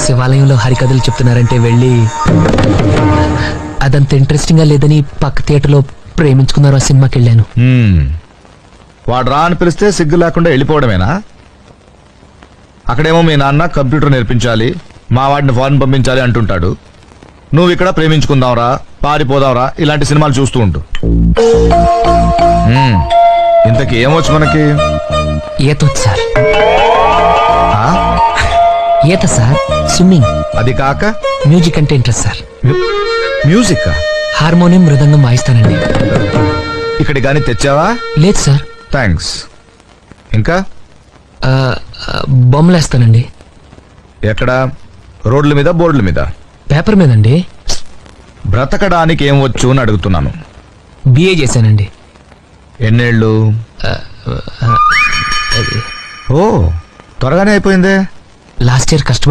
శివాలయంలో హరికథలు చెప్తున్నారంటే వెళ్ళి అదంత ఇంట్రెస్టింగ్ గా లేదని పక్క థియేటర్లో ప్రేమించుకున్నారు ఆ సినిమాకి వెళ్ళాను. వాడు రా అని పిలిస్తే సిగ్గు లేకుండా వెళ్ళిపోవడమేనా? అక్కడేమో మీ నాన్న కంప్యూటర్ నేర్పించాలి, మా వాడిని ఫారెన్ పంపించాలి అంటుంటాడు. నువ్వు ఇక్కడ ప్రేమించుకుందాంరా, పారిపోదాంరా ఇలాంటి సినిమాలు చూస్తూ ఉంటూ. ఇంతకీ ఏమొచ్చు మనకి? ఈతొచ్చు సార్. ఆ? ఈత సార్, స్విమ్మింగ్. అది కాక మ్యూజిక్ అంటే ఇంట్రెస్ట్ సార్. మ్యూజిక్? హార్మోనియం, మృదంగం వాయిస్తానండి. ఇక్కడి గాని తెచ్చావా? లేదు సార్. థ్యాంక్స్. ఇంకా బొమ్మలేస్తానండి. ఎక్కడ? రోడ్ల మీద, బోర్డుల మీద? పేపర్ మీదండి. బ్రతకడానికి ఏం వచ్చు అని అడుగుతున్నాను. బిఏ చేశానండి. ఎన్నేళ్ళు? అది ఓ, త్వరగానే అయిపోయిందే. లాస్ట్ ఇయర్ కష్టపడి